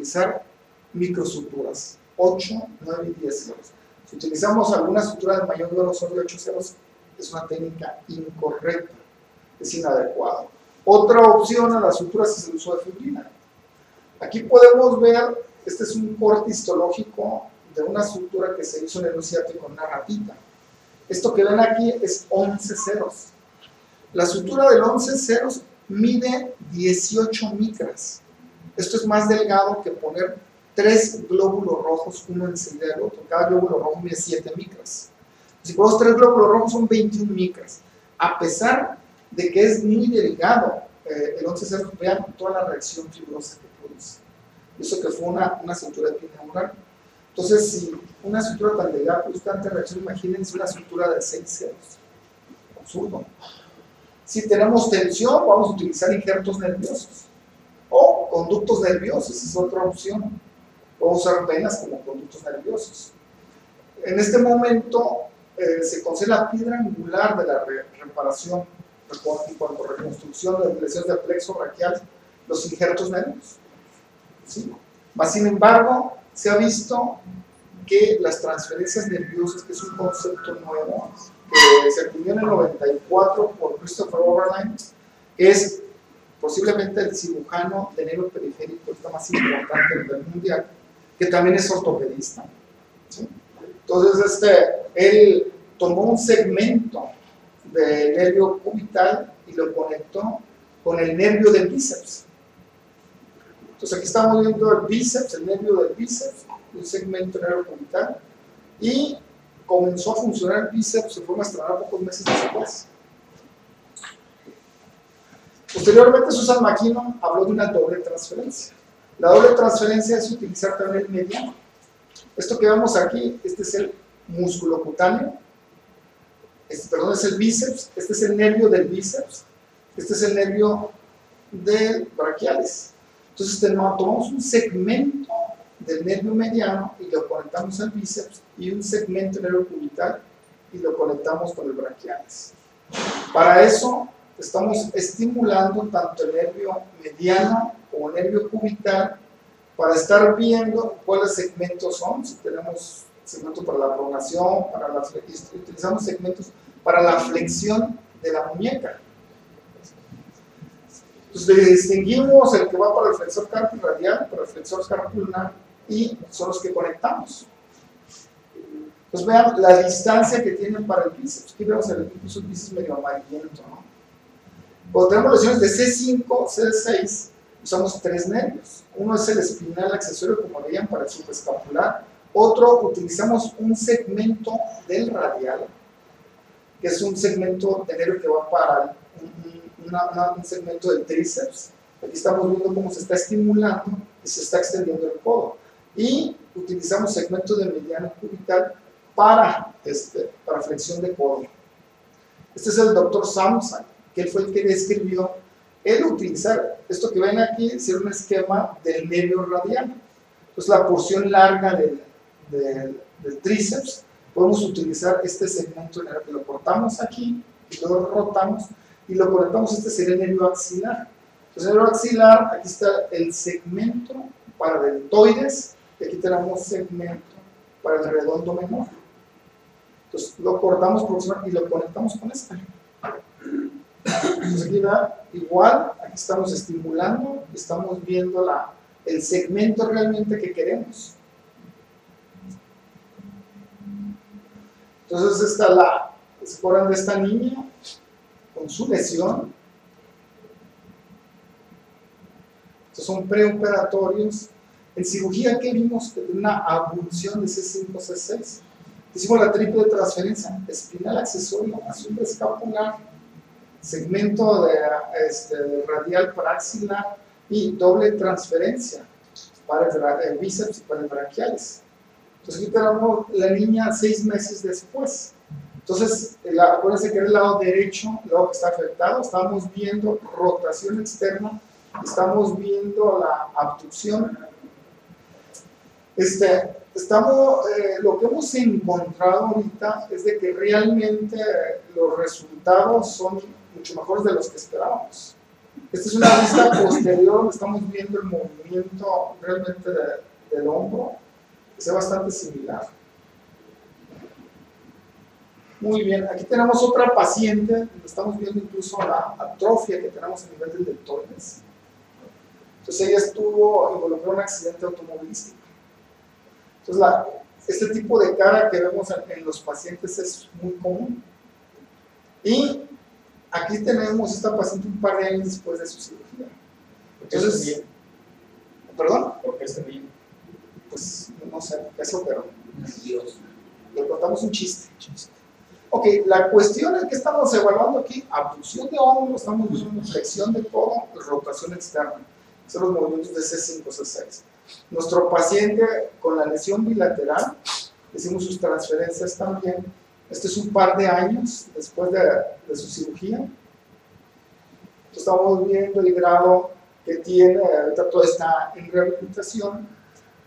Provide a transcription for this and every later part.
utilizar microsuturas, 8, 9 y 10 ceros. Si utilizamos alguna sutura de mayor grosor de 8 ceros, es una técnica incorrecta, es inadecuada. Otra opción a las suturas es el uso de fibrina. Aquí podemos ver, este es un corte histológico de una sutura que se hizo en el ociático con una ratita. Esto que ven aquí es 11 ceros. La sutura del 11 ceros mide 18 micras. Esto es más delgado que poner 3 glóbulos rojos, uno enseguida del otro. Cada glóbulo rojo mide 7 micras. Si ponemos 3 glóbulos rojos son 21 micras. A pesar de que es muy delgado, el 11 ceros, vean toda la reacción fibrosa que produce. Eso que fue una sutura epineural. Entonces, si una sutura tan delgada produce tanta reacción, imagínense una sutura de 6 ceros. Absurdo. Si tenemos tensión, vamos a utilizar injertos nerviosos o conductos nerviosos, esa es otra opción. Podemos usar venas como conductos nerviosos. En este momento se considera la piedra angular de la reparación en cuanto a reconstrucción de lesiones del plexo braquial, los injertos nerviosos. ¿Sí? Más sin embargo, se ha visto que las transferencias nerviosas, que es un concepto nuevo, que se acuñó en el 94 por Christopher Oberlein, que es posiblemente el cirujano de nervio periférico más importante a nivel mundial, que también es ortopedista. ¿Sí? Entonces, él tomó un segmento del nervio cubital y lo conectó con el nervio del bíceps. Entonces, aquí estamos viendo el bíceps, el nervio del bíceps, un segmento del nervio cubital, y comenzó a funcionar el bíceps de forma extraña pocos meses después. Posteriormente, Susan McKinnon habló de una doble transferencia. La doble transferencia es utilizar también el mediano. Esto que vemos aquí, este es el músculo cutáneo, perdón, es el bíceps, este es el nervio del bíceps, este es el nervio del braquiales. Entonces tomamos un segmento del nervio mediano y lo conectamos al bíceps, y un segmento del nervio cubital y lo conectamos con el braquiales. Para eso estamos estimulando tanto el nervio mediano como el nervio cubital para estar viendo cuáles segmentos son. Si tenemos segmentos para la pronación, utilizamos segmentos para la flexión de la muñeca. Entonces distinguimos el que va para el flexor carpio radial, para el flexor carpio-ulnar, y son los que conectamos. Entonces vean la distancia que tienen para el bíceps. Aquí vemos el bíceps medio amarillento, ¿no? Cuando tenemos lesiones de C5, C6, usamos 3 nervios. Uno es el espinal accesorio, como veían, para el subescapular. Otro, utilizamos un segmento del radial, que es un segmento de nervio que va para un segmento del tríceps. Aquí estamos viendo cómo se está estimulando y se está extendiendo el codo. Y utilizamos segmento de mediano cubital para flexión de codo. Este es el Dr. Samsa, que él fue el que describió el utilizar esto que ven aquí, es un esquema del nervio radial. Entonces la porción larga del tríceps, podemos utilizar este segmento en el que lo cortamos aquí y lo rotamos y lo conectamos. Este sería el nervio axilar. Entonces el nervio axilar, aquí está el segmento para deltoides, y aquí tenemos segmento para el redondo menor. Entonces lo cortamos por encima y lo conectamos con este. Entonces aquí va igual, aquí estamos estimulando, estamos viendo el segmento realmente que queremos. Entonces ¿se acuerdan de esta niña con su lesión? Estos son preoperatorios. En cirugía, ¿qué vimos? Una abulsión de C5, C6. Hicimos la triple transferencia: espinal accesorio, subescapular, segmento de radial para axilar y doble transferencia para el bíceps y para el braquiales. Entonces aquí tenemos la niña 6 meses después. Entonces, acuérdense que era el lado derecho, el lado que está afectado. Estamos viendo rotación externa, estamos viendo la abducción. Lo que hemos encontrado ahorita es de que realmente los resultados son mucho mejores de los que esperábamos. Esta es una vista posterior donde estamos viendo el movimiento realmente del hombro, que sea bastante similar. Muy bien, aquí tenemos otra paciente, donde estamos viendo incluso la atrofia que tenemos a nivel del deltoides. Entonces ella estuvo involucrada en un accidente automovilístico. Entonces este tipo de cara que vemos en los pacientes es muy común. Y aquí tenemos esta paciente un par de años después de su cirugía. Entonces, ¿perdón? ¿Por qué se ríe? Pues no sé, ¿qué se operó? Dios. Le contamos un chiste. Ok, la cuestión es que estamos evaluando aquí: abducción de hombro, estamos viendo flexión de codo, rotación externa. Son los movimientos de C5, C6. Nuestro paciente con la lesión bilateral, hicimos sus transferencias también. Este es un par de años después de su cirugía. Entonces, estamos viendo el grado que tiene, ahorita todo está en rehabilitación,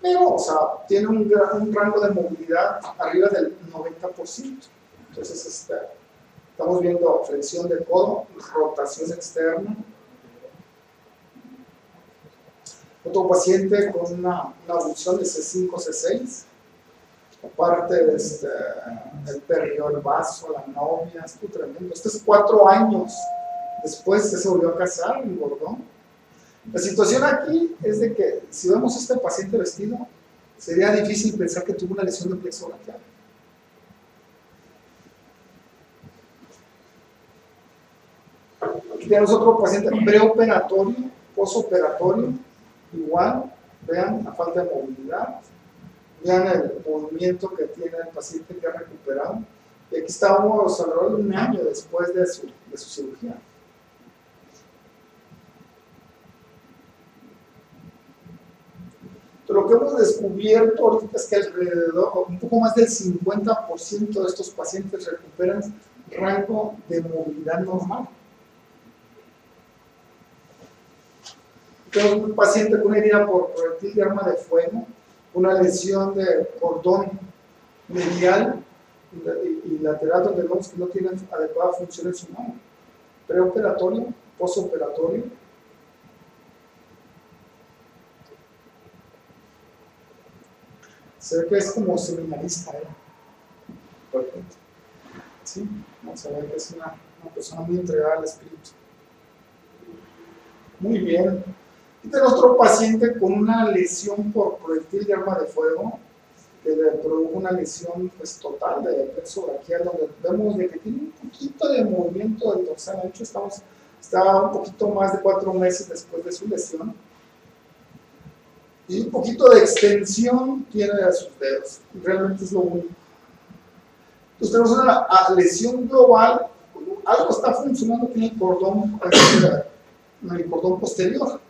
pero, o sea, tiene un rango de movilidad arriba del 90%. Entonces, estamos viendo flexión de codo, rotación externa. Otro paciente con una abducción de C5, C6, aparte el periodo, el vaso, la novia, esto es tremendo. Esto es 4 años después, se volvió a casar, engordó. La situación aquí es de que si vemos a este paciente vestido, sería difícil pensar que tuvo una lesión de plexo braquial. Aquí tenemos otro paciente preoperatorio, posoperatorio, igual, vean la falta de movilidad, vean el movimiento que tiene el paciente que ha recuperado. Y aquí estamos alrededor de un año después de su cirugía. Lo que hemos descubierto ahorita es que alrededor, un poco más del 50% de estos pacientes recuperan rango de movilidad normal. Tenemos un paciente con una herida por proyectil de arma de fuego, una lesión de cordón medial y lateral, donde vemos que no tiene adecuada función en su mano. Preoperatorio, posoperatorio. Se ve que es como seminarista, perfecto. Sí, vamos a ver que es una persona muy entregada al espíritu. Muy bien. Aquí tenemos otro paciente con una lesión por proyectil de arma de fuego, que le produjo una lesión pues, total de plexo braquial, donde vemos de que tiene un poquito de movimiento del dorsal ancho. Está un poquito más de 4 meses después de su lesión. Y un poquito de extensión tiene de sus dedos. Realmente es lo único. Entonces tenemos una lesión global. Algo está funcionando aquí en el cordón posterior.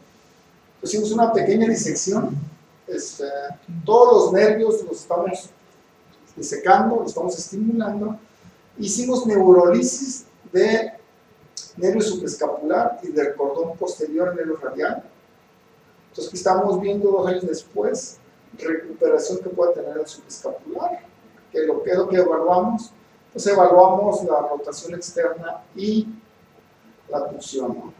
Hicimos una pequeña disección. Todos los nervios los estamos disecando, los estamos estimulando. Hicimos neurolisis de nervio supraescapular y del cordón posterior, nervio radial. Entonces aquí estamos viendo 2 años después recuperación que puede tener el supraescapular, que es lo que evaluamos. Entonces evaluamos la rotación externa y la abducción, ¿no?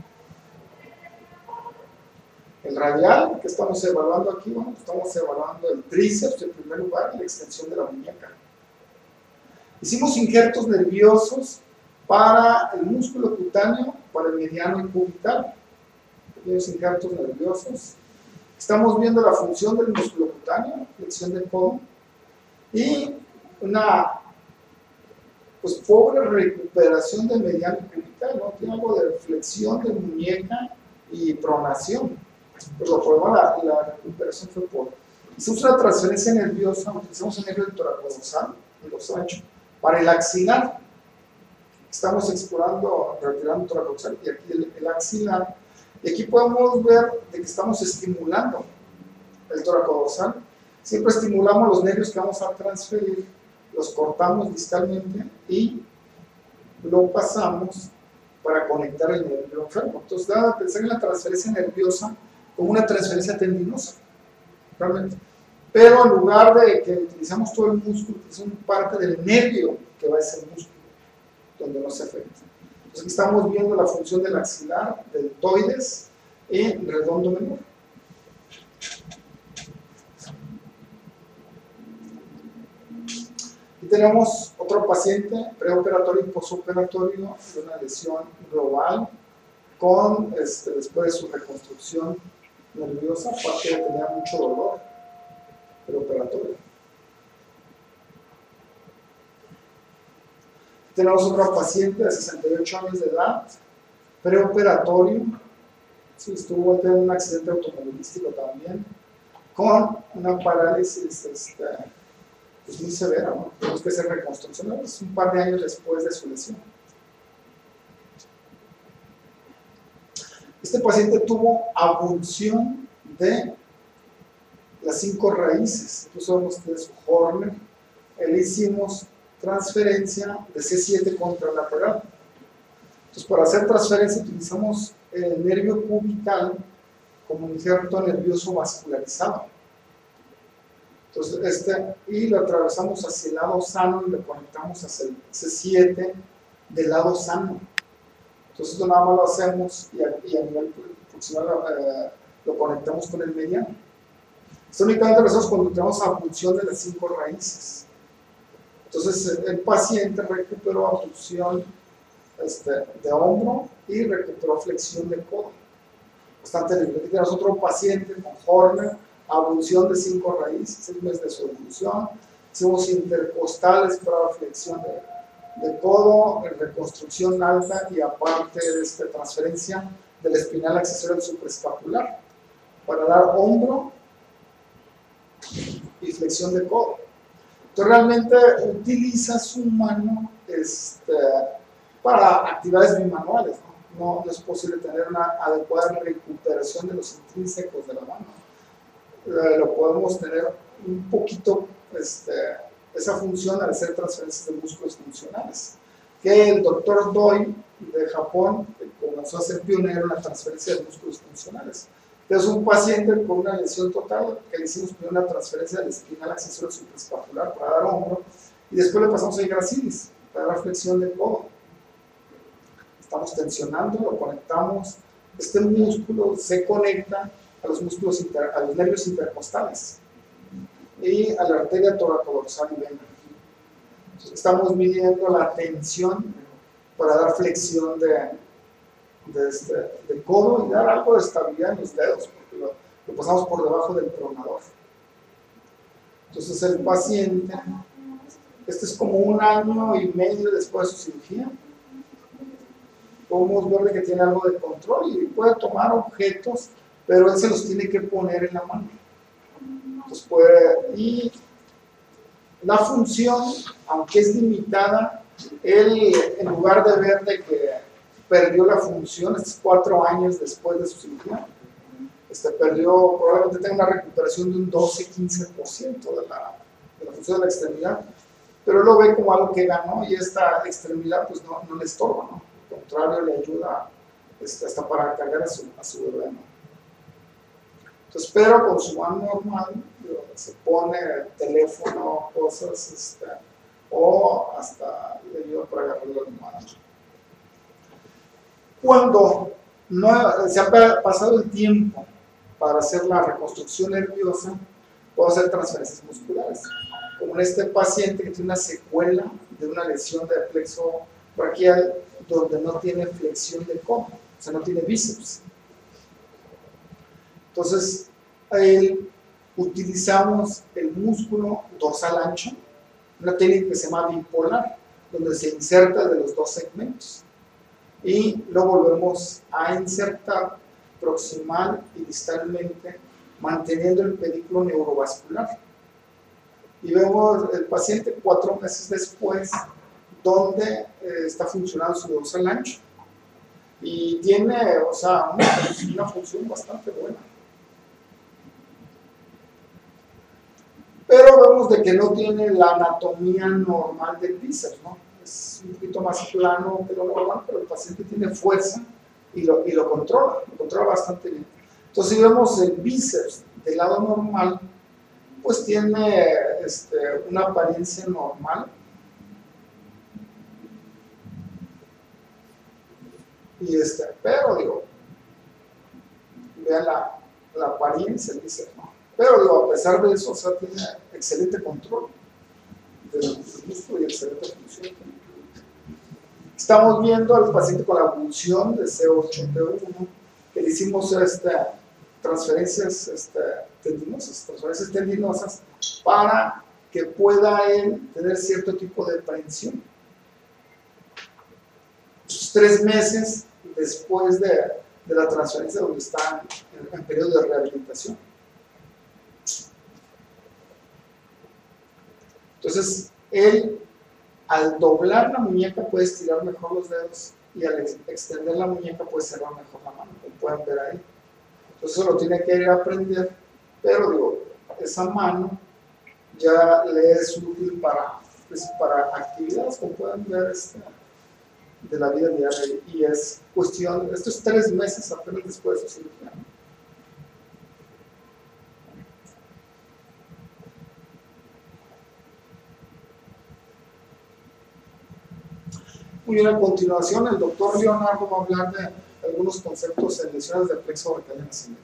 El radial que estamos evaluando aquí, bueno, estamos evaluando el tríceps en primer lugar y la extensión de la muñeca. Hicimos injertos nerviosos para el músculo cutáneo, para el mediano y cubital. Pequeños injertos nerviosos. Estamos viendo la función del músculo cutáneo, flexión del codo, y una pues, pobre recuperación del mediano y cubital, ¿no? Tiene algo de flexión de muñeca y pronación. Pero el problema, la recuperación fue pobre. Hicimos una transferencia nerviosa, utilizamos el nervio del toracodorsal, el dorsal ancho, para el axilar. Estamos explorando, retirando el toracodorsal y aquí el axilar. Y aquí podemos ver de que estamos estimulando el toracodorsal. Siempre estimulamos los nervios que vamos a transferir, los cortamos distalmente y lo pasamos para conectar el nervio enfermo. Entonces, da a pensar en la transferencia nerviosa como una transferencia tendinosa, realmente. Pero en lugar de que utilizamos todo el músculo, utilizamos parte del nervio que va a ese músculo, donde no se afecta. Entonces aquí estamos viendo la función del axilar, deltoides y redondo menor. Y tenemos otro paciente preoperatorio y posoperatorio de una lesión global con, después de su reconstrucción nerviosa, aparte de tener mucho dolor preoperatorio. Tenemos otro paciente de 68 años de edad, preoperatorio, sí, estuvo en un accidente automovilístico también, con una parálisis pues muy severa, ¿no? Tenemos que hacer reconstrucción, es un par de años después de su lesión. Este paciente tuvo abulsión de las 5 raíces, incluso vemos que es su Horner, le hicimos transferencia de C7 contralateral. Entonces, para hacer transferencia utilizamos el nervio cubital como un injerto nervioso vascularizado. Entonces, y lo atravesamos hacia el lado sano y lo conectamos hacia el C7 del lado sano. Entonces, esto nada más lo hacemos y a nivel proximal lo conectamos con el mediano. Esto únicamente lo hacemos cuando tenemos abducción de las 5 raíces. Entonces, el paciente recuperó abducción de hombro y recuperó flexión de codo. Bastante libre. Aquí tenemos otro paciente con Horner, abducción de 5 raíces, 6 meses de su evolución. Hicimos intercostales para flexión de codo, reconstrucción alta y aparte de transferencia del espinal accesorio al supraescapular para dar hombro y flexión de codo. Entonces realmente utiliza su mano para actividades bimanuales, ¿no? No es posible tener una adecuada recuperación de los intrínsecos de la mano. Lo podemos tener un poquito esa función al hacer transferencias de músculos funcionales, que el doctor Doi de Japón comenzó a ser pionero en la transferencia de músculos funcionales. Entonces, un paciente con una lesión total, que le hicimos primero una transferencia del espinal accesorio supraescapular para dar hombro, y después le pasamos a gracilis para dar flexión del codo. Estamos tensionando, lo conectamos. Este músculo se conecta a los músculos a los nervios intercostales y a la arteria toracodorsal y vena. Entonces, estamos midiendo la tensión para dar flexión de codo y dar algo de estabilidad en los dedos, porque lo pasamos por debajo del tronador. Entonces el paciente, es como 1 año y medio después de su cirugía, podemos ver que tiene algo de control y puede tomar objetos, pero él se los tiene que poner en la mano. Entonces y la función, aunque es limitada, él en lugar de ver de que perdió la función, 4 años después de su cirugía, probablemente tenga una recuperación de un 12-15% de la función de la extremidad, pero lo ve como algo que ganó y esta extremidad pues no le estorba, ¿no? Al contrario, le ayuda hasta para cargar a su bebé, ¿no? Entonces, pero con su mano normal, se pone teléfono, cosas, o hasta le ayuda para agarrarlo de la mano. Cuando se ha pasado el tiempo para hacer la reconstrucción nerviosa, puedo hacer transferencias musculares. Como en este paciente que tiene una secuela de una lesión de plexo braquial donde no tiene flexión de codo, o sea, no tiene bíceps. Entonces, utilizamos el músculo dorsal ancho, una técnica que se llama bipolar, donde se inserta de los 2 segmentos. Y lo volvemos a insertar proximal y distalmente, manteniendo el pedículo neurovascular. Y vemos el paciente 4 meses después, donde está funcionando su dorsal ancho. Y tiene, una función bastante buena. Pero vemos de que no tiene la anatomía normal del bíceps, ¿no? Es un poquito más plano que lo normal, pero el paciente tiene fuerza y lo controla bastante bien. Entonces, si vemos el bíceps del lado normal, pues tiene una apariencia normal. Pero digo, vean la apariencia, dice, ¿no? Pero digo, a pesar de eso, o sea, tiene excelente control del músculo y excelente función. Estamos viendo al paciente con la abulsión de C8P1, que le hicimos transferencias tendinosas para que pueda él tener cierto tipo de prehensión. 3 meses después de la transferencia, donde está en periodo de rehabilitación. Entonces, él, al doblar la muñeca, puede estirar mejor los dedos, y al extender la muñeca puede cerrar mejor la mano, como pueden ver ahí. Entonces, eso lo tiene que ir a aprender, pero digo, esa mano ya le es útil para actividades, como pueden ver, de la vida diaria, y es cuestión, esto es 3 meses apenas después de su cirugía. Muy bien, a continuación el doctor Leonardo va a hablar de algunos conceptos en lesiones del plexo braquial de nacimiento.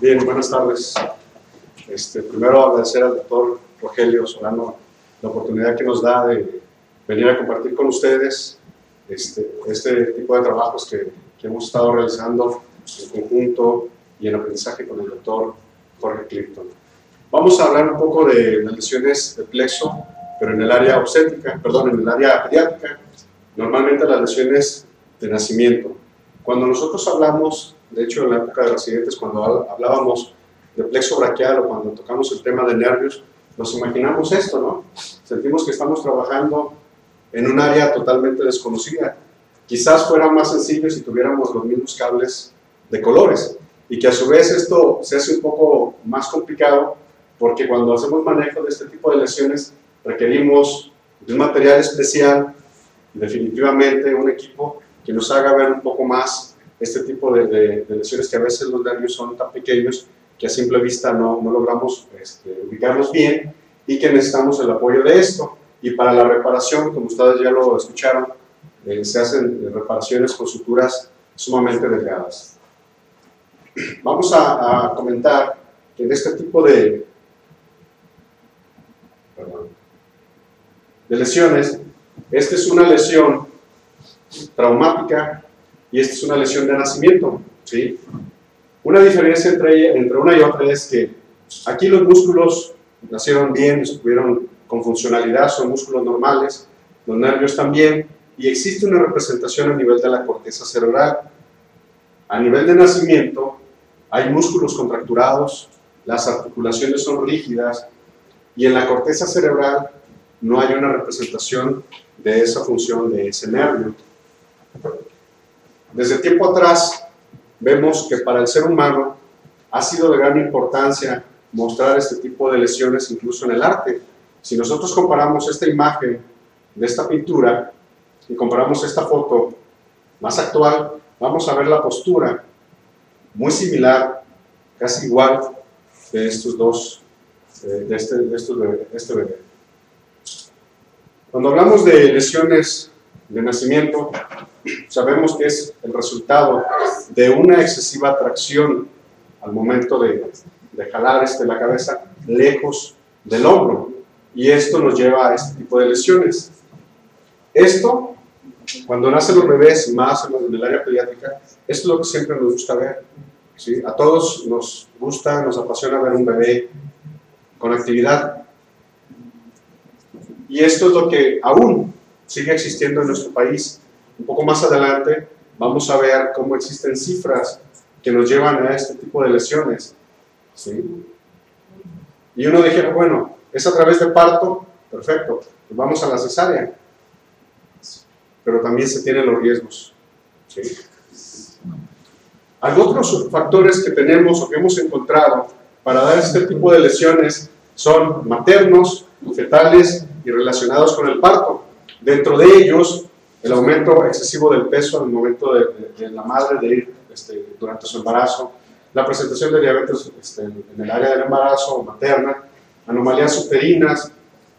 Bien, buenas tardes. Primero agradecer al doctor Rogelio Solano la oportunidad que nos da de venir a compartir con ustedes este tipo de trabajos que hemos estado realizando en conjunto y en aprendizaje con el doctor Jorge Clifton. Vamos a hablar un poco de las lesiones de plexo, pero en el área obstétrica, perdón, en el área pediátrica, normalmente las lesiones de nacimiento. Cuando nosotros hablamos, de hecho en la época de residentes, cuando hablábamos de plexo braquial o cuando tocamos el tema de nervios, nos imaginamos esto, ¿no? Sentimos que estamos trabajando en un área totalmente desconocida. Quizás fuera más sencillo si tuviéramos los mismos cables de colores, y que a su vez esto se hace un poco más complicado, porque cuando hacemos manejo de este tipo de lesiones requerimos de un material especial y definitivamente un equipo que nos haga ver un poco más este tipo de lesiones, que a veces los nervios son tan pequeños que a simple vista no logramos ubicarlos bien, y que necesitamos el apoyo de esto. Y para la reparación, como ustedes ya lo escucharon, se hacen reparaciones con suturas sumamente delgadas. Vamos a comentar que en este tipo de lesiones, esta es una lesión traumática y esta es una lesión de nacimiento, ¿sí? Una diferencia entre una y otra es que aquí los músculos nacieron bien, estuvieron con funcionalidad, son músculos normales, los nervios también, y existe una representación a nivel de la corteza cerebral. A nivel de nacimiento hay músculos contracturados, las articulaciones son rígidas, y en la corteza cerebral no hay una representación de esa función de ese nervio. Desde tiempo atrás vemos que para el ser humano ha sido de gran importancia mostrar este tipo de lesiones incluso en el arte. Si nosotros comparamos esta imagen de esta pintura y comparamos esta foto más actual, vamos a ver la postura muy similar, casi igual, de estos dos, de este bebé. Cuando hablamos de lesiones de nacimiento, sabemos que es el resultado de una excesiva tracción al momento de jalar la cabeza lejos del hombro, y esto nos lleva a este tipo de lesiones. Esto, cuando nacen los bebés, más en el área pediátrica, es lo que siempre nos gusta ver, ¿sí? A todos nos gusta, nos apasiona ver un bebé con actividad, y esto es lo que aún sigue existiendo en nuestro país. Un poco más adelante vamos a ver cómo existen cifras que nos llevan a este tipo de lesiones, ¿sí? Y uno dijera, bueno, es a través de parto, perfecto, pues vamos a la cesárea, pero también se tienen los riesgos, ¿sí? Otros factores que tenemos o que hemos encontrado para dar este tipo de lesiones son maternos, fetales y relacionados con el parto. Dentro de ellos, el aumento excesivo del peso al momento de la madre de ir durante su embarazo, la presentación de diabetes en el área del embarazo materna, anomalías uterinas,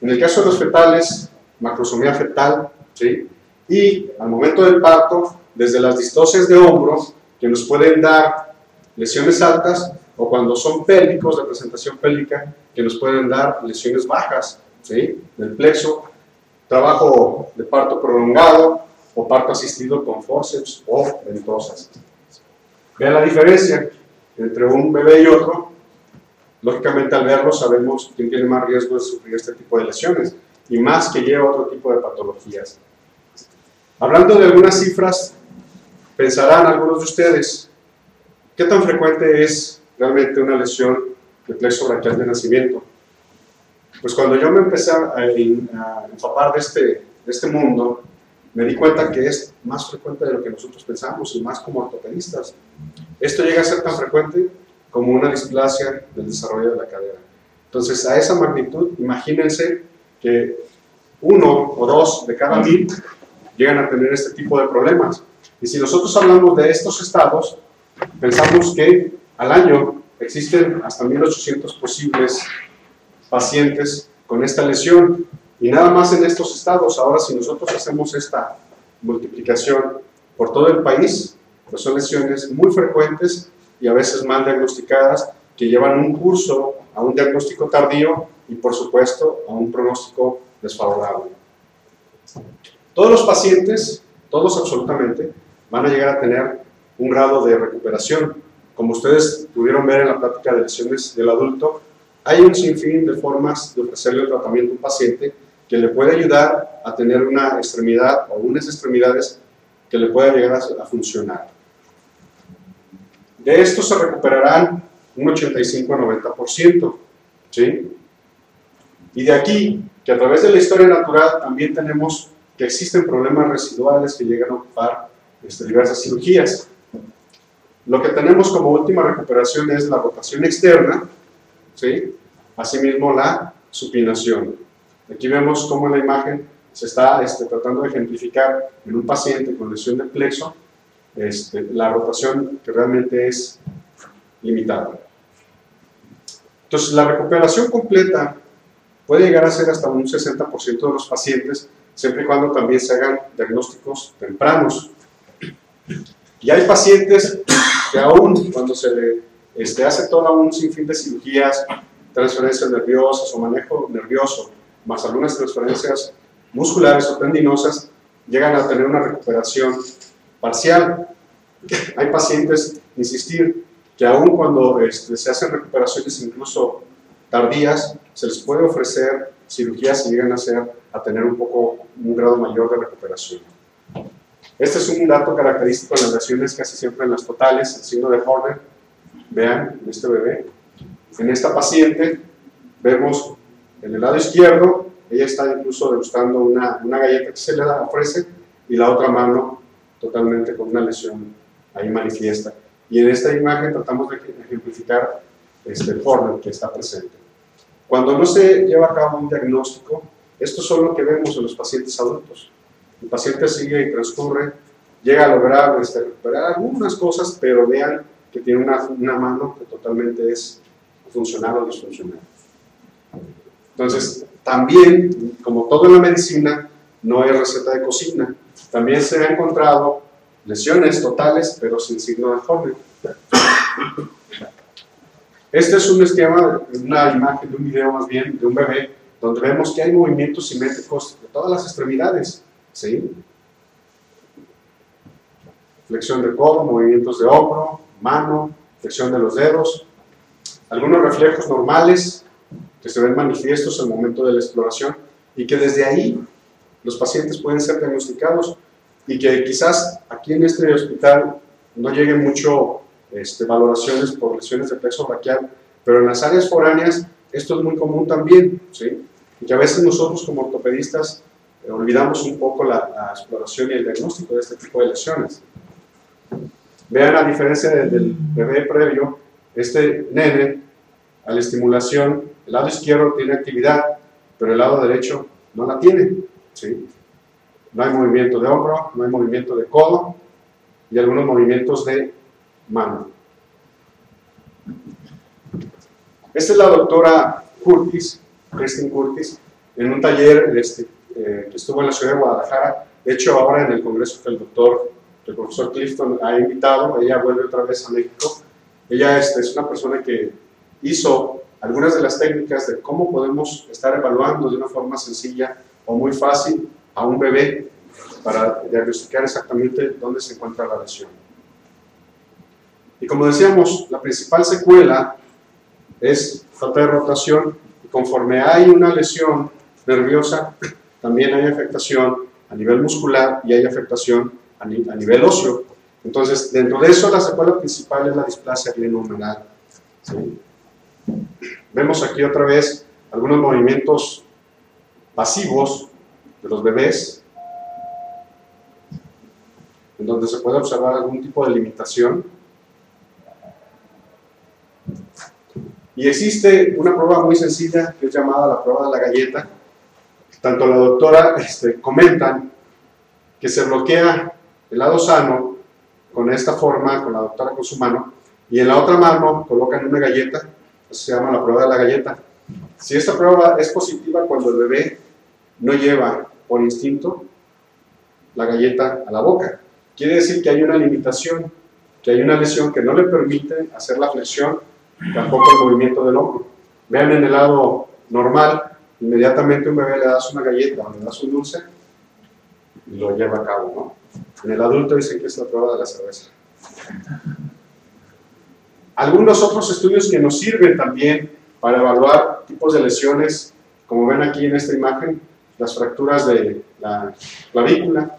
en el caso de los fetales, macrosomía fetal, ¿sí? Y al momento del parto, desde las distocias de hombro, que nos pueden dar lesiones altas, o cuando son pélvicos, de presentación pélvica, que nos pueden dar lesiones bajas, ¿sí? Del plexo, trabajo de parto prolongado, o parto asistido con forceps o ventosas. Vean la diferencia entre un bebé y otro. Lógicamente, al verlo sabemos quién tiene más riesgo de sufrir este tipo de lesiones, y más que lleva otro tipo de patologías. Hablando de algunas cifras, pensarán algunos de ustedes, ¿qué tan frecuente es realmente una lesión de plexo braquial de nacimiento? Pues cuando yo me empecé a empapar de este mundo, me di cuenta que es más frecuente de lo que nosotros pensamos, y más como ortopedistas. Esto llega a ser tan frecuente como una displasia del desarrollo de la cadera. Entonces, a esa magnitud, imagínense que 1 o 2 de cada 1000 llegan a tener este tipo de problemas. Y si nosotros hablamos de estos estados, pensamos que al año existen hasta 1800 posibles pacientes con esta lesión, y nada más en estos estados. Ahora, si nosotros hacemos esta multiplicación por todo el país, pues son lesiones muy frecuentes y a veces mal diagnosticadas, que llevan un curso a un diagnóstico tardío y, por supuesto, a un pronóstico desfavorable. Todos los pacientes, todos absolutamente, van a llegar a tener un grado de recuperación. Como ustedes pudieron ver en la plática de lesiones del adulto, hay un sinfín de formas de ofrecerle el tratamiento a un paciente que le puede ayudar a tener una extremidad o unas extremidades que le pueda llegar a funcionar. De esto se recuperarán un 85-90%, ¿sí? Y de aquí, que a través de la historia natural también tenemos que existen problemas residuales que llegan a ocupar diversas cirugías. Lo que tenemos como última recuperación es la rotación externa, ¿sí? Asimismo la supinación. Aquí vemos cómo en la imagen se está tratando de ejemplificar en un paciente con lesión de plexo la rotación, que realmente es limitada. Entonces, la recuperación completa puede llegar a ser hasta un 60% de los pacientes, siempre y cuando también se hagan diagnósticos tempranos. Y hay pacientes que aún cuando se le hace todo un sinfín de cirugías, transferencias nerviosas o manejo nervioso, más algunas transferencias musculares o tendinosas, llegan a tener una recuperación parcial. Hay pacientes, insistir, que aún cuando se hacen recuperaciones incluso tardías, se les puede ofrecer cirugías y llegan a tener un grado mayor de recuperación. Este es un dato característico en las lesiones, casi siempre en las totales, el signo de Horner. Vean, en este bebé. En esta paciente, vemos en el lado izquierdo, ella está incluso degustando una galleta que se le ofrece, y la otra mano totalmente con una lesión ahí manifiesta. Y en esta imagen tratamos de ejemplificar el Horner que está presente. Cuando no se lleva a cabo un diagnóstico, esto es lo que vemos en los pacientes adultos. El paciente sigue y transcurre, llega a lograr recuperar algunas cosas, pero vean que tiene una mano que totalmente es funcional o disfuncional. Entonces, también, como todo en la medicina, no es receta de cocina. También se han encontrado lesiones totales, pero sin signo de Horner. Este es un esquema, una imagen de un video más bien, de un bebé, donde vemos que hay movimientos simétricos de todas las extremidades, ¿sí? Flexión de codo, movimientos de hombro, mano, flexión de los dedos, algunos reflejos normales que se ven manifiestos al momento de la exploración, y que desde ahí los pacientes pueden ser diagnosticados, y que quizás aquí en este hospital no lleguen mucho valoraciones por lesiones de plexo braquial, pero en las áreas foráneas esto es muy común también, ¿sí? Y que a veces nosotros como ortopedistas olvidamos un poco la exploración y el diagnóstico de este tipo de lesiones. Vean la diferencia del bebé previo. Este nene, a la estimulación, el lado izquierdo tiene actividad, pero el lado derecho no la tiene, ¿sí? No hay movimiento de hombro, no hay movimiento de codo y algunos movimientos de mano. Esta es la doctora Curtis, Christine Curtis, en un taller que estuvo en la ciudad de Guadalajara. De hecho, ahora en el congreso que el profesor Clifton ha invitado, ella vuelve otra vez a México. Ella es una persona que hizo algunas de las técnicas de cómo podemos estar evaluando de una forma sencilla o muy fácil a un bebé para diagnosticar exactamente dónde se encuentra la lesión. Y como decíamos, la principal secuela es falta de rotación, y conforme hay una lesión nerviosa, también hay afectación a nivel muscular y hay afectación a nivel óseo. Entonces, dentro de eso, la secuela principal es la displasia glenohumeral, ¿sí? Vemos aquí otra vez algunos movimientos pasivos de los bebés, en donde se puede observar algún tipo de limitación. Y existe una prueba muy sencilla que es llamada la prueba de la galleta. Tanto la doctora comentan que se bloquea el lado sano con esta forma, con la doctora con su mano, y en la otra mano colocan una galleta, eso se llama la prueba de la galleta. Si esta prueba es positiva cuando el bebé no lleva por instinto la galleta a la boca, quiere decir que hay una limitación, que hay una lesión que no le permite hacer la flexión, tampoco el movimiento del hombro. Vean en el lado normal, inmediatamente un bebé le das una galleta o le das un dulce y lo lleva a cabo, ¿no? En el adulto dicen que es la prueba de la cerveza. Algunos otros estudios que nos sirven también para evaluar tipos de lesiones, como ven aquí en esta imagen, las fracturas de la clavícula,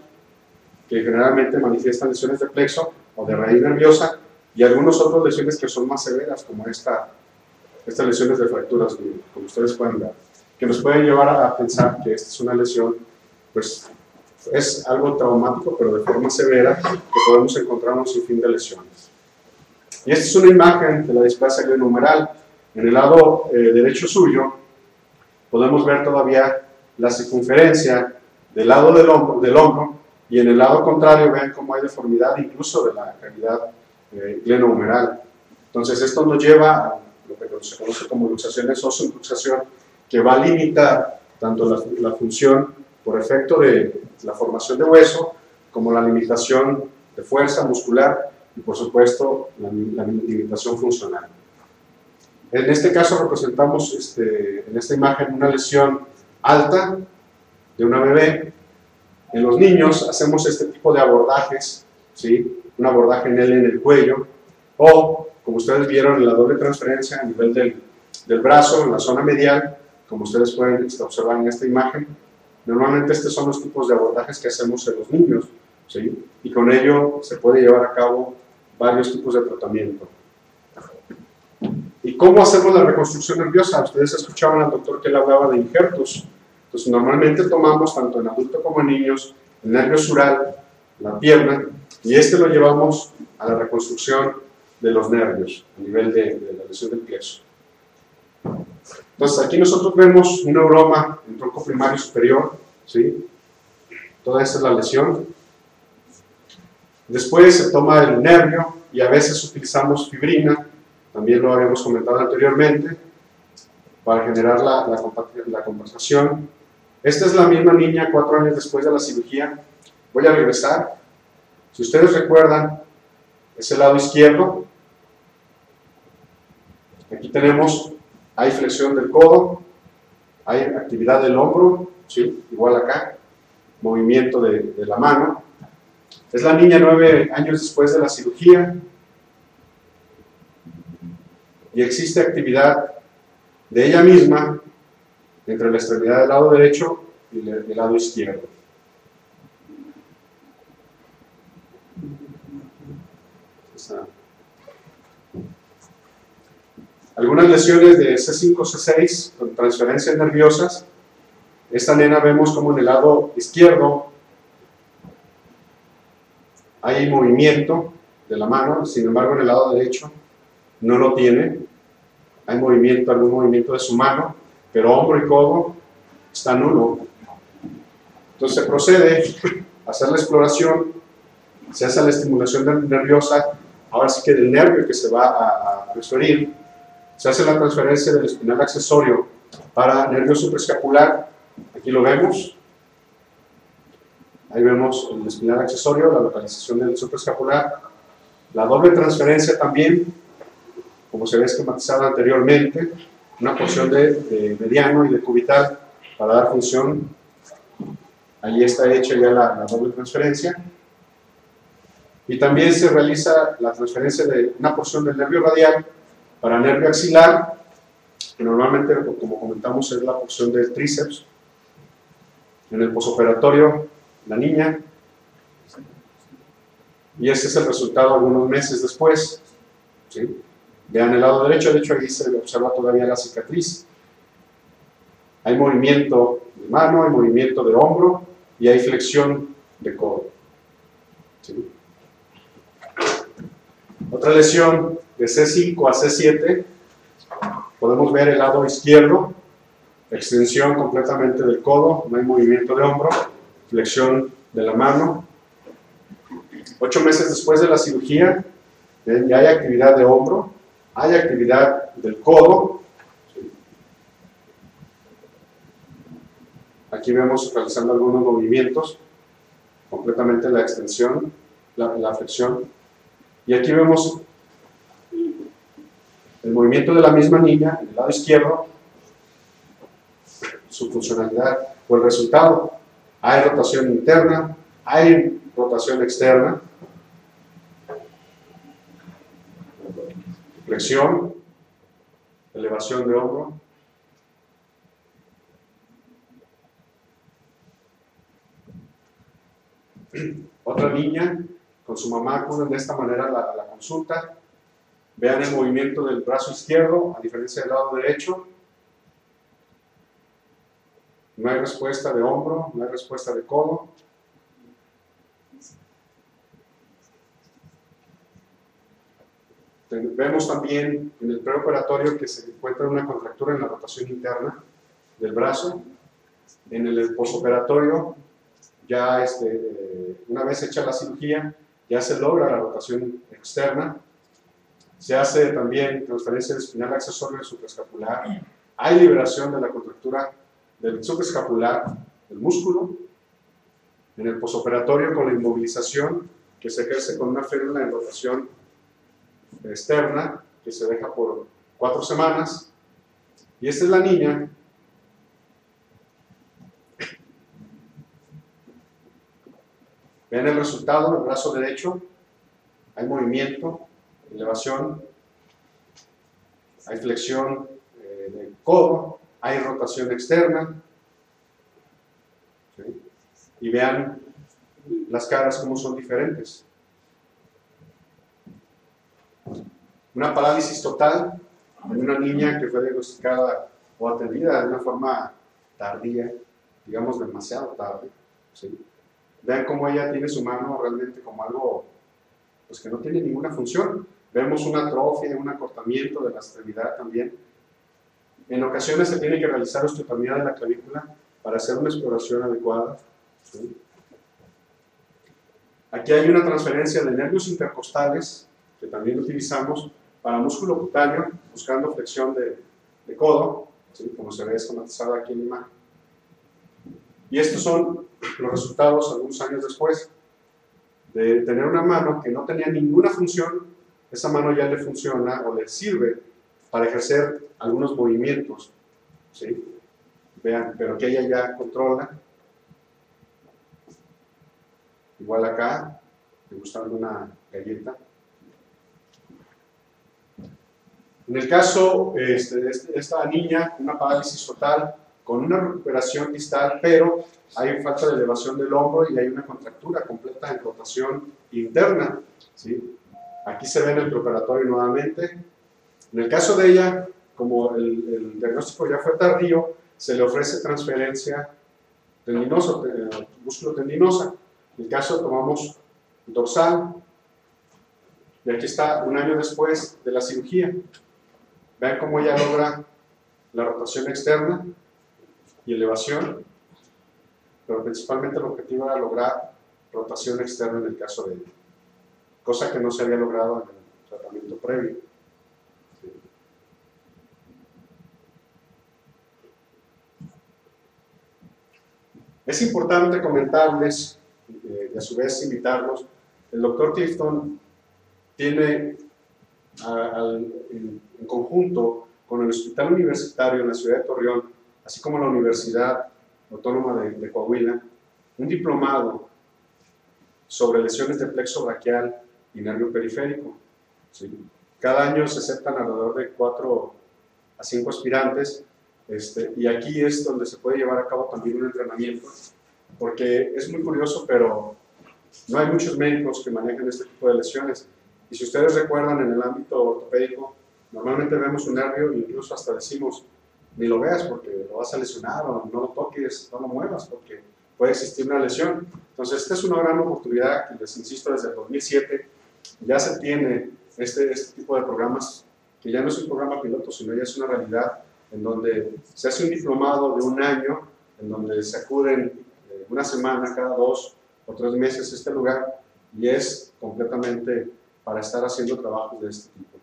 que generalmente manifiestan lesiones de plexo o de raíz nerviosa, y algunas otras lesiones que son más severas, como estas lesiones de fracturas, como ustedes pueden ver, que nos pueden llevar a pensar que esta es una lesión, pues es algo traumático, pero de forma severa, que podemos encontrar un sinfín de lesiones. Y esta es una imagen de la displasia glenohumeral. En el lado derecho suyo podemos ver todavía la circunferencia del lado del hombro, y en el lado contrario vean cómo hay deformidad incluso de la cavidad glenohumeral. Entonces esto nos lleva a lo que se conoce como luxaciones óseo-luxación, que va a limitar tanto la función por efecto de la formación de hueso, como la limitación de fuerza muscular y por supuesto la limitación funcional. En este caso representamos en esta imagen una lesión alta de una bebé. En los niños hacemos este tipo de abordajes, ¿sí? Un abordaje en L en el cuello, o como ustedes vieron en la doble transferencia a nivel del brazo, en la zona medial, como ustedes pueden observar en esta imagen. Normalmente estos son los tipos de abordajes que hacemos en los niños, ¿sí? Y con ello se puede llevar a cabo varios tipos de tratamiento. ¿Y cómo hacemos la reconstrucción nerviosa? Ustedes escuchaban al doctor que él hablaba de injertos. Entonces normalmente tomamos tanto en adultos como en niños el nervio sural, la pierna, y lo llevamos a la reconstrucción de los nervios a nivel de la lesión del plexo. Entonces aquí nosotros vemos un neuroma en tronco primario superior, ¿sí? Toda esta es la lesión. Después se toma el nervio y a veces utilizamos fibrina, también lo habíamos comentado anteriormente, para generar la compensación. Esta es la misma niña 4 años después de la cirugía. Voy a regresar. Si ustedes recuerdan, es el lado izquierdo. Aquí tenemos, hay flexión del codo, hay actividad del hombro, ¿sí? Igual acá, movimiento de la mano. Es la niña 9 años después de la cirugía y existe actividad de ella misma entre la extremidad del lado derecho y el lado izquierdo. Algunas lesiones de C5, C6 con transferencias nerviosas. Esta nena vemos como en el lado izquierdo hay movimiento de la mano, sin embargo en el lado derecho no lo tiene. Hay movimiento, algún movimiento de su mano, pero hombro y codo está nulo. Entonces se procede a hacer la exploración, se hace la estimulación nerviosa, ahora sí que del nervio que se va a transferir, se hace la transferencia del espinal accesorio Para nervio supraescapular, aquí lo vemos. Ahí vemos el espinal accesorio, la localización del supraescapular. La doble transferencia también, como se ve esquematizada anteriormente, una porción de mediano y de cubital para dar función. Allí está hecha ya la doble transferencia. Y también se realiza la transferencia de una porción del nervio radial para nervio axilar, que normalmente, como comentamos, es la porción del tríceps. En el posoperatorio, la niña. Y este es el resultado algunos meses después. ¿Sí? Vean el lado derecho, de hecho ahí se observa todavía la cicatriz. Hay movimiento de mano, hay movimiento de hombro y hay flexión de codo. ¿Sí? Otra lesión de C5 a C7, podemos ver el lado izquierdo, extensión completamente del codo, no hay movimiento de hombro, flexión de la mano. 8 meses después de la cirugía, ya hay actividad de hombro, hay actividad del codo. Aquí vemos realizando algunos movimientos, completamente la extensión, la flexión. Y aquí vemos el movimiento de la misma niña en el lado izquierdo, su funcionalidad o el resultado. Hay rotación interna, hay rotación externa, flexión, elevación de hombro. Otra niña con su mamá acuden de esta manera a la consulta. Vean el movimiento del brazo izquierdo, a diferencia del lado derecho. No hay respuesta de hombro, no hay respuesta de codo. Vemos también en el preoperatorio que se encuentra una contractura en la rotación interna del brazo. En el posoperatorio, ya una vez hecha la cirugía, ya se logra la rotación externa. Se hace también transferencia del espinal accesorio al supraescapular. Hay liberación de la contractura del supraescapular, del músculo. En el posoperatorio, con la inmovilización que se ejerce con una férula en rotación externa, que se deja por 4 semanas. Y esta es la niña. Vean el resultado, el brazo derecho, hay movimiento, elevación, hay flexión del codo, hay rotación externa. ¿Sí? Y vean las caras como son diferentes. Una parálisis total en una niña que fue diagnosticada o atendida de una forma tardía, digamos demasiado tarde. ¿Sí? Vean cómo ella tiene su mano realmente como algo pues, que no tiene ninguna función. Vemos una atrofia, un acortamiento de la extremidad también. En ocasiones se tiene que realizar osteotomía de la clavícula para hacer una exploración adecuada. ¿Sí? Aquí hay una transferencia de nervios intercostales que también utilizamos para músculo cutáneo, buscando flexión de codo, ¿sí? Como se ve esquematizado aquí en la imagen. Y estos son los resultados algunos años después de tener una mano que no tenía ninguna función. Esa mano ya le funciona o le sirve para ejercer algunos movimientos, ¿sí? Vean, pero que ella ya controla. Igual acá, me gusta alguna galleta. En el caso de esta niña, una parálisis total, con una recuperación distal, pero hay falta de elevación del hombro y hay una contractura completa en rotación interna. ¿Sí? Aquí se ve en el preoperatorio nuevamente. En el caso de ella, como el diagnóstico ya fue tardío, se le ofrece transferencia tendinosa, músculo tendinosa. En el caso tomamos dorsal, y aquí está un año después de la cirugía. Vean cómo ella logra la rotación externa y elevación, pero principalmente el objetivo era lograr rotación externa en el caso de ella, cosa que no se había logrado en el tratamiento previo. ¿Sí? Es importante comentarles, y a su vez invitarlos, el doctor Clifton tiene en conjunto con el Hospital Universitario en la ciudad de Torreón, así como la Universidad Autónoma de Coahuila, un diplomado sobre lesiones de plexo braquial y nervio periférico. ¿Sí? Cada año se aceptan alrededor de 4 a 5 aspirantes, y aquí es donde se puede llevar a cabo también un entrenamiento, porque es muy curioso, pero no hay muchos médicos que manejen este tipo de lesiones. Y si ustedes recuerdan, en el ámbito ortopédico, normalmente vemos un nervio e incluso hasta decimos, ni lo veas porque lo vas a lesionar, o no lo toques, no lo muevas porque puede existir una lesión. Entonces, esta es una gran oportunidad que les insisto, desde el 2007 ya se tiene este tipo de programas, que ya no es un programa piloto, sino ya es una realidad, en donde se hace un diplomado de un año, en donde se acuden una semana cada 2 o 3 meses a este lugar, y es completamente para estar haciendo trabajos de este tipo.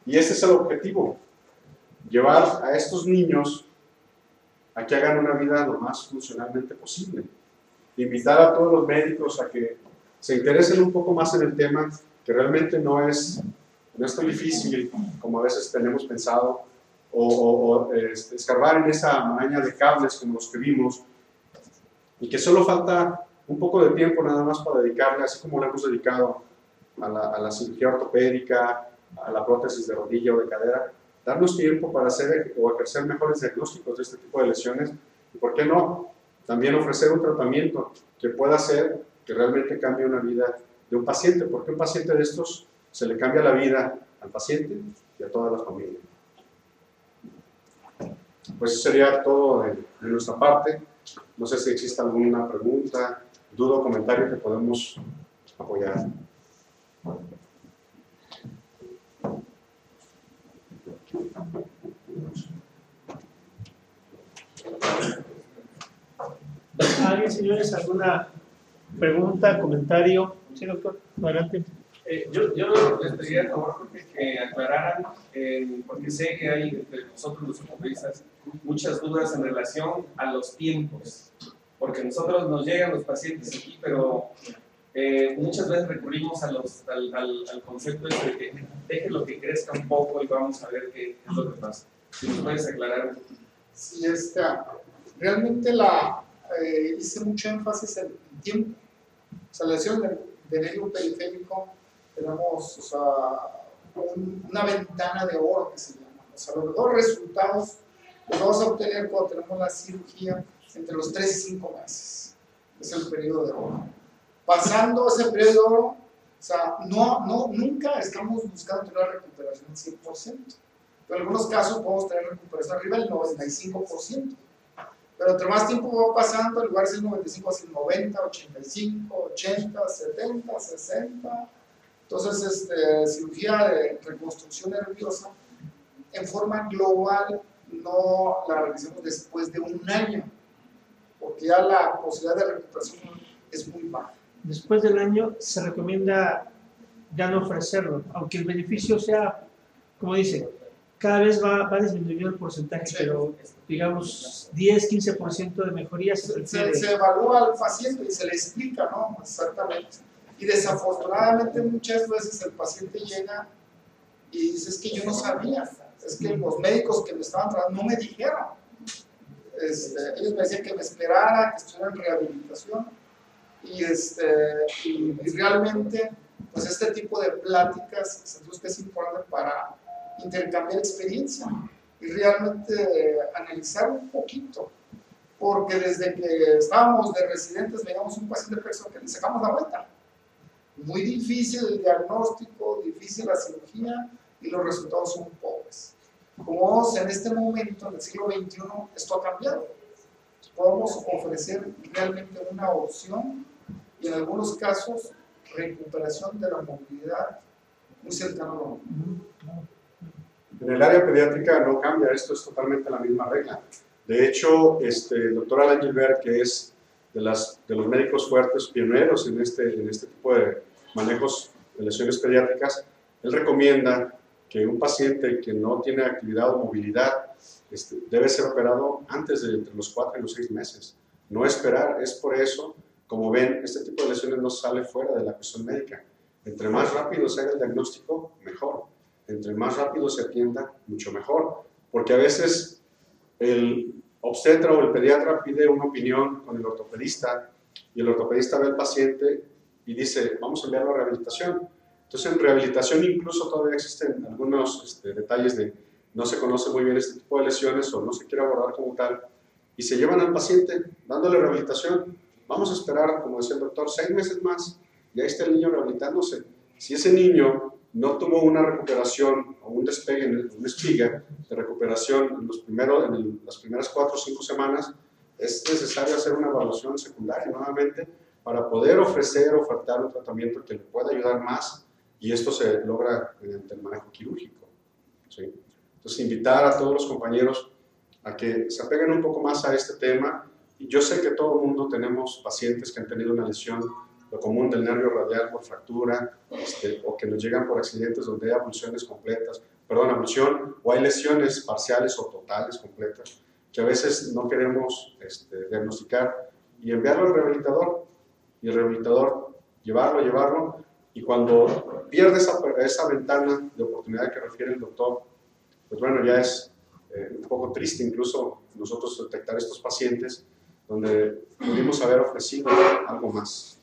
Y ese es el objetivo, llevar a estos niños a que hagan una vida lo más funcionalmente posible. Invitar a todos los médicos a que se interesen un poco más en el tema, que realmente no es tan difícil como a veces tenemos pensado, o escarbar en esa maraña de cables como los que vimos, y que solo falta un poco de tiempo nada más para dedicarle, así como le hemos dedicado a la cirugía ortopédica, a la prótesis de rodilla o de cadera, darnos tiempo para hacer o ejercer mejores diagnósticos de este tipo de lesiones, y por qué no, también ofrecer un tratamiento que pueda hacer que realmente cambie una vida de un paciente, porque un paciente de estos se le cambia la vida al paciente y a toda la familia. Pues eso sería todo de nuestra parte. No sé si existe alguna pregunta, duda o comentario que podemos apoyar. ¿Alguien, señores, alguna pregunta, comentario? Sí, doctor, adelante. Yo les pediría, por favor, que aclararan, porque sé que hay entre nosotros los ortopedistas muchas dudas en relación a los tiempos, porque nosotros nos llegan los pacientes aquí, pero muchas veces recurrimos al concepto de que déjenlo que crezca un poco y vamos a ver qué es lo que pasa. Si nos puedes aclarar. Sí, realmente hice mucho énfasis en el tiempo. O sea, la lesión de nervio periférico, tenemos una ventana de oro que se llama. O sea, los mejores resultados los vamos a obtener cuando tenemos la cirugía entre los 3 y 5 meses. Es el periodo de oro. Pasando ese periodo de oro, o sea, nunca estamos buscando tener la recuperación al 100%. Pero en algunos casos podemos tener recuperación arriba del 95%. Pero entre más tiempo va pasando, en lugar de ser 95, va a ser 90, 85, 80, 70, 60. Entonces, cirugía de reconstrucción nerviosa, en forma global, no la realizamos después de un año, porque ya la posibilidad de recuperación es muy baja. Después del año se recomienda ya no ofrecerlo, aunque el beneficio sea, como dice, cada vez va disminuyendo el porcentaje, sí, pero digamos 10-15% de mejoría se evalúa al paciente y se le explica, ¿no? Exactamente. Y desafortunadamente muchas veces el paciente llega y dice, es que yo no sabía, es que los médicos que me estaban tratando no me dijeron. Ellos me decían que me esperara, que estuviera en rehabilitación, y realmente pues este tipo de pláticas sentimos que es importante para intercambiar experiencia y realmente analizar un poquito, porque desde que estábamos de residentes veíamos un paciente que le sacamos la vuelta. Muy difícil el diagnóstico, difícil la cirugía y los resultados son pobres. Como vemos en este momento, en el siglo XXI, esto ha cambiado. Podemos ofrecer realmente una opción y en algunos casos recuperación de la movilidad muy cercana a lo normal. En el área pediátrica no cambia, esto es totalmente la misma regla. De hecho, el doctor Alan Gilbert, que es de los médicos fuertes, pioneros en este tipo de manejos de lesiones pediátricas, él recomienda que un paciente que no tiene actividad o movilidad debe ser operado antes de entre los 4 y los 6 meses. No esperar, es por eso, como ven, este tipo de lesiones no sale fuera de la cuestión médica. Entre más rápido se haga el diagnóstico, mejor. Entre más rápido se atienda, mucho mejor. Porque a veces el obstetra o el pediatra pide una opinión con el ortopedista y el ortopedista ve al paciente y dice, vamos a enviarlo a rehabilitación. Entonces, en rehabilitación incluso todavía existen algunos detalles de no se conoce muy bien este tipo de lesiones o no se quiere abordar como tal, y se llevan al paciente dándole rehabilitación. Vamos a esperar, como decía el doctor, 6 meses más, y ahí está el niño rehabilitándose. Si ese niño no tuvo una recuperación o un despegue, una espiga de recuperación en las primeras 4 o 5 semanas, es necesario hacer una evaluación secundaria nuevamente para poder ofertar un tratamiento que le pueda ayudar más, y esto se logra mediante el manejo quirúrgico, ¿sí? Entonces, invitar a todos los compañeros a que se apeguen un poco más a este tema. Y yo sé que todo el mundo tenemos pacientes que han tenido una lesión, lo común del nervio radial por fractura, o que nos llegan por accidentes donde hay abulsiones completas, abulsión, o hay lesiones parciales o totales completas, que a veces no queremos diagnosticar y enviarlo al rehabilitador, y el rehabilitador llevarlo, y cuando pierde esa ventana de oportunidad que refiere el doctor, pues bueno, ya es un poco triste incluso nosotros detectar estos pacientes donde pudimos haber ofrecido algo más.